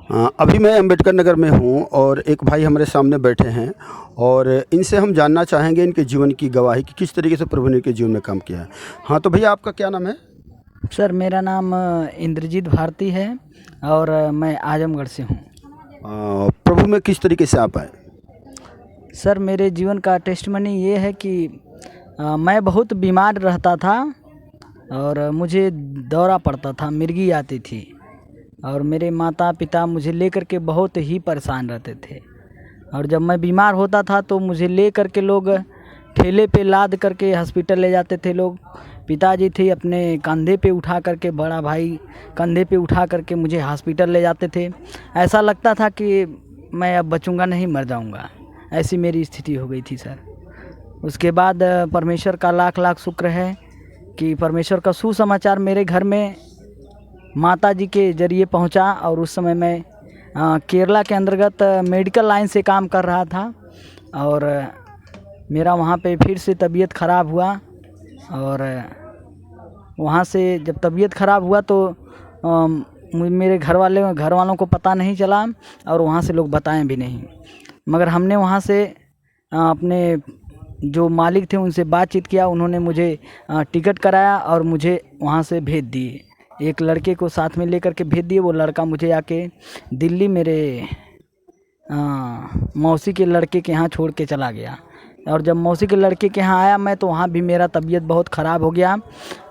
अभी मैं अंबेडकर नगर में हूँ और एक भाई हमारे सामने बैठे हैं और इनसे हम जानना चाहेंगे इनके जीवन की गवाही कि किस तरीके से प्रभु ने इनके जीवन में काम किया है। हाँ, तो भैया आपका क्या नाम है? सर मेरा नाम इंद्रजीत भारती है और मैं आजमगढ़ से हूँ। प्रभु में किस तरीके से आप आए? सर मेरे जीवन का टेस्टमनी ये है कि मैं बहुत बीमार रहता था और मुझे दौरा पड़ता था, मिर्गी आती थी और मेरे माता पिता मुझे लेकर के बहुत ही परेशान रहते थे। और जब मैं बीमार होता था तो मुझे ले करके लोग ठेले पे लाद करके हॉस्पिटल ले जाते थे लोग। पिताजी थे अपने कंधे पे उठा करके, बड़ा भाई कंधे पे उठा करके मुझे हॉस्पिटल ले जाते थे। ऐसा लगता था कि मैं अब बचूंगा नहीं, मर जाऊंगा, ऐसी मेरी स्थिति हो गई थी सर। उसके बाद परमेश्वर का लाख लाख शुक्र है कि परमेश्वर का सुसमाचार मेरे घर में माता जी के ज़रिए पहुंचा। और उस समय मैं केरला के अंतर्गत मेडिकल लाइन से काम कर रहा था और मेरा वहाँ पे फिर से तबीयत ख़राब हुआ। और वहाँ से जब तबीयत ख़राब हुआ तो मेरे घर वालों को पता नहीं चला और वहाँ से लोग बताएं भी नहीं। मगर हमने वहाँ से अपने जो मालिक थे उनसे बातचीत किया। उन्होंने मुझे टिकट कराया और मुझे वहाँ से भेज दिए। एक लड़के को साथ में लेकर के भेज दिए। वो लड़का मुझे आके दिल्ली मेरे मौसी के लड़के के यहाँ छोड़ के चला गया। और जब मौसी के लड़के के यहाँ आया मैं, तो वहाँ भी मेरा तबीयत बहुत ख़राब हो गया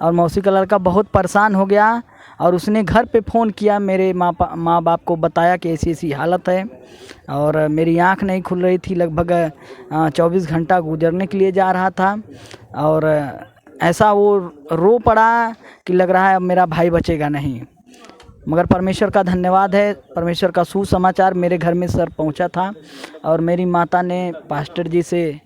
और मौसी का लड़का बहुत परेशान हो गया। और उसने घर पे फ़ोन किया, मेरे माँ बाप को बताया कि ऐसी ऐसी हालत है। और मेरी आँख नहीं खुल रही थी, लगभग 24 घंटा गुजरने के लिए जा रहा था। और ऐसा वो रो पड़ा कि लग रहा है अब मेरा भाई बचेगा नहीं। मगर परमेश्वर का धन्यवाद है, परमेश्वर का सुसमाचार मेरे घर में सर पहुंचा था और मेरी माता ने पास्टर जी से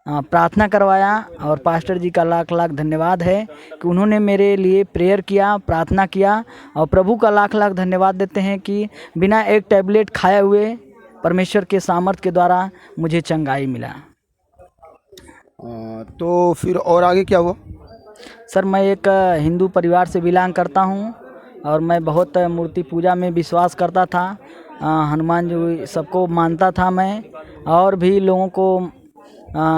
प्रार्थना करवाया। और पास्टर जी का लाख लाख धन्यवाद है कि उन्होंने मेरे लिए प्रेयर किया, प्रार्थना किया। और प्रभु का लाख लाख धन्यवाद देते हैं कि बिना एक टैबलेट खाए हुए परमेश्वर के सामर्थ्य के द्वारा मुझे चंगाई मिला। तो फिर और आगे क्या हुआ? सर मैं एक हिंदू परिवार से बिलोंग करता हूं और मैं बहुत मूर्ति पूजा में विश्वास करता था। हनुमान जी सबको मानता था मैं, और भी लोगों को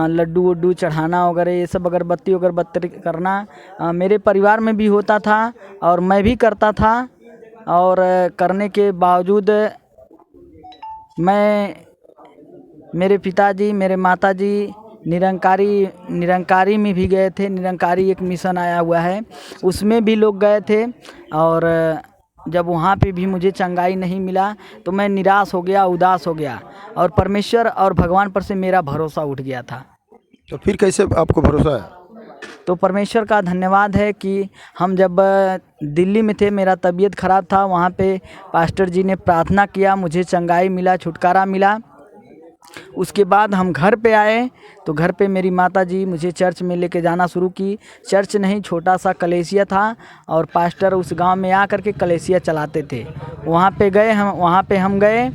लड्डू वड्डू चढ़ाना वगैरह, ये सब अगरबत्ती करना मेरे परिवार में भी होता था और मैं भी करता था। और करने के बावजूद मैं, मेरे पिताजी, मेरे माताजी निरंकारी में भी गए थे। निरंकारी एक मिशन आया हुआ है, उसमें भी लोग गए थे। और जब वहाँ पे भी मुझे चंगाई नहीं मिला तो मैं निराश हो गया, उदास हो गया और परमेश्वर और भगवान पर से मेरा भरोसा उठ गया था। तो फिर कैसे आपको भरोसा है? तो परमेश्वर का धन्यवाद है कि हम जब दिल्ली में थे, मेरा तबीयत ख़राब था, वहाँ पे पास्टर जी ने प्रार्थना किया, मुझे चंगाई मिला, छुटकारा मिला। उसके बाद हम घर पे आए तो घर पे मेरी माता जी मुझे चर्च में लेके जाना शुरू की। चर्च नहीं, छोटा सा कलेसिया था और पास्टर उस गांव में आकर के कलेसिया चलाते थे। वहाँ पे हम गए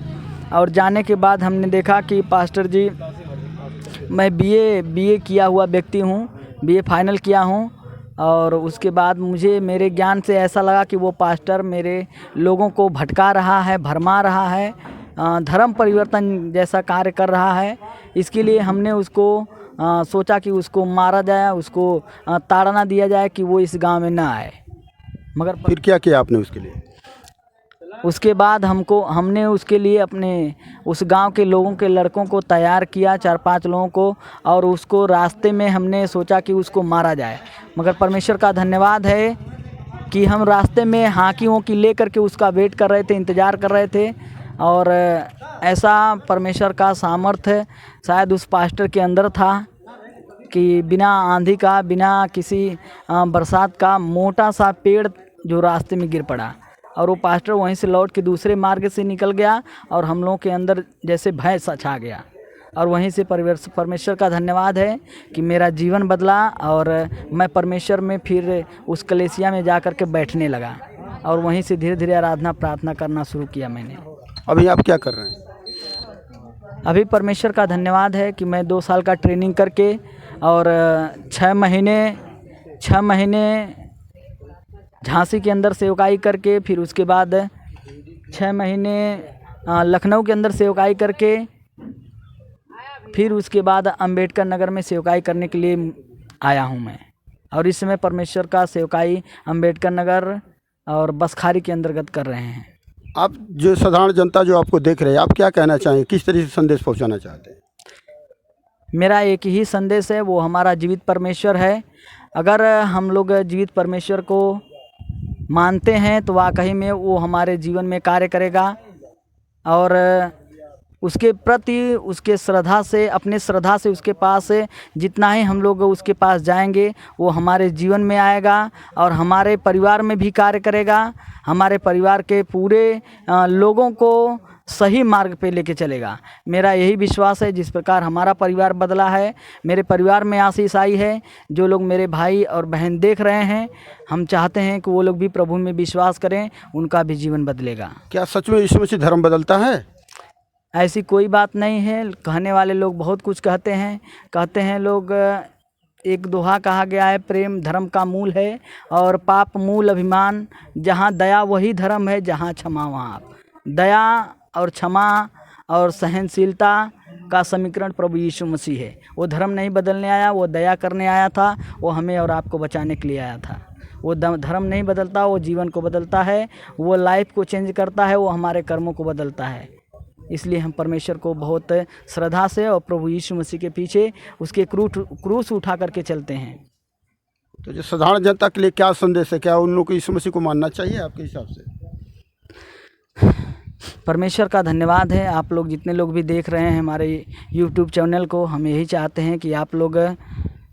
और जाने के बाद हमने देखा कि पास्टर जी, मैं बीए किया हुआ व्यक्ति हूँ, बीए फाइनल किया हूँ। और उसके बाद मुझे मेरे ज्ञान से ऐसा लगा कि वो पास्टर मेरे लोगों को भटका रहा है, भरमा रहा है, धर्म परिवर्तन जैसा कार्य कर रहा है। इसके लिए हमने उसको सोचा कि उसको मारा जाए, उसको ताड़ना दिया जाए कि वो इस गांव में ना आए। मगर फिर क्या किया आपने उसके लिए? उसके बाद हमने उसके लिए अपने उस गांव के लोगों के लड़कों को तैयार किया, 4-5 लोगों को, और उसको रास्ते में हमने सोचा कि उसको मारा जाए। मगर परमेश्वर का धन्यवाद है कि हम रास्ते में हाकी ले करके उसका वेट कर रहे थे, इंतज़ार कर रहे थे। और ऐसा परमेश्वर का सामर्थ्य शायद उस पास्टर के अंदर था कि बिना आंधी का, बिना किसी बरसात का, मोटा सा पेड़ जो रास्ते में गिर पड़ा और वो पास्टर वहीं से लौट के दूसरे मार्ग से निकल गया और हम लोगों के अंदर जैसे भय सा छा गया। और वहीं से परमेश्वर का धन्यवाद है कि मेरा जीवन बदला और मैं परमेश्वर में फिर उस कलेसिया में जा कर के बैठने लगा और वहीं से धीरे धीरे आराधना प्रार्थना करना शुरू किया मैंने। अभी आप क्या कर रहे हैं? अभी परमेश्वर का धन्यवाद है कि मैं 2 साल का ट्रेनिंग करके और 6 महीने झांसी के अंदर सेवकाई करके, फिर उसके बाद 6 महीने लखनऊ के अंदर सेवकाई करके फिर उसके बाद अंबेडकर नगर में सेवकाई करने के लिए आया हूँ मैं। और इस समय परमेश्वर का सेवकाई अंबेडकर नगर और बसखारी के अंतर्गत कर रहे हैं। आप जो साधारण जनता जो आपको देख रहे हैं, आप क्या कहना चाहेंगे, किस तरीके से संदेश पहुंचाना चाहते हैं? मेरा एक ही संदेश है, वो हमारा जीवित परमेश्वर है। अगर हम लोग जीवित परमेश्वर को मानते हैं तो वाकई में वो हमारे जीवन में कार्य करेगा और उसके प्रति उसके श्रद्धा से, अपने श्रद्धा से उसके पास जितना ही हम लोग उसके पास जाएंगे वो हमारे जीवन में आएगा और हमारे परिवार में भी कार्य करेगा। हमारे परिवार के पूरे लोगों को सही मार्ग पे लेके चलेगा। मेरा यही विश्वास है, जिस प्रकार हमारा परिवार बदला है, मेरे परिवार में आशीष आई है। जो लोग मेरे भाई और बहन देख रहे हैं, हम चाहते हैं कि वो लोग भी प्रभु में विश्वास करें, उनका भी जीवन बदलेगा। क्या सच में यीशु मसीह धर्म बदलता है? ऐसी कोई बात नहीं है। कहने वाले लोग बहुत कुछ कहते हैं लोग। एक दोहा कहा गया है, प्रेम धर्म का मूल है और पाप मूल अभिमान। जहाँ दया वही धर्म है, जहाँ क्षमा वहाँ आप। दया और क्षमा और सहनशीलता का समीकरण प्रभु यीशु मसीह है। वो धर्म नहीं बदलने आया, वो दया करने आया था। वो हमें और आपको बचाने के लिए आया था। वो धर्म नहीं बदलता, वो जीवन को बदलता है, वो लाइफ को चेंज करता है, वो हमारे कर्मों को बदलता है। इसलिए हम परमेश्वर को बहुत श्रद्धा से और प्रभु यीशु मसीह के पीछे उसके क्रूस उठा करके चलते हैं। तो जो साधारण जनता के लिए क्या संदेश है, क्या उन लोगों को यीशु मसीह को मानना चाहिए आपके हिसाब से? परमेश्वर का धन्यवाद है, आप लोग जितने लोग भी देख रहे हैं हमारे यूट्यूब चैनल को, हम यही चाहते हैं कि आप लोग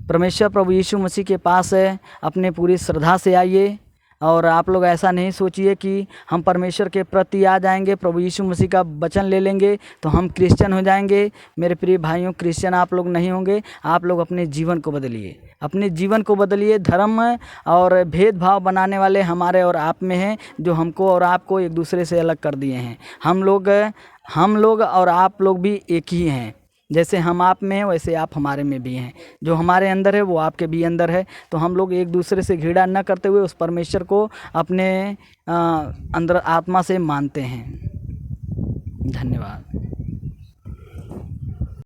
परमेश्वर प्रभु यीशु मसीह के पास अपने पूरी श्रद्धा से आइए। और आप लोग ऐसा नहीं सोचिए कि हम परमेश्वर के प्रति आ जाएंगे, प्रभु यीशु मसीह का वचन ले लेंगे तो हम क्रिश्चियन हो जाएंगे। मेरे प्रिय भाइयों, क्रिश्चियन आप लोग नहीं होंगे। आप लोग अपने जीवन को बदलिए, अपने जीवन को बदलिए। धर्म और भेदभाव बनाने वाले हमारे और आप में हैं, जो हमको और आपको एक दूसरे से अलग कर दिए हैं। हम लोग और आप लोग भी एक ही हैं। जैसे हम आप में हैं वैसे आप हमारे में भी हैं। जो हमारे अंदर है वो आपके भी अंदर है। तो हम लोग एक दूसरे से घृणा न करते हुए उस परमेश्वर को अपने अंदर आत्मा से मानते हैं। धन्यवाद।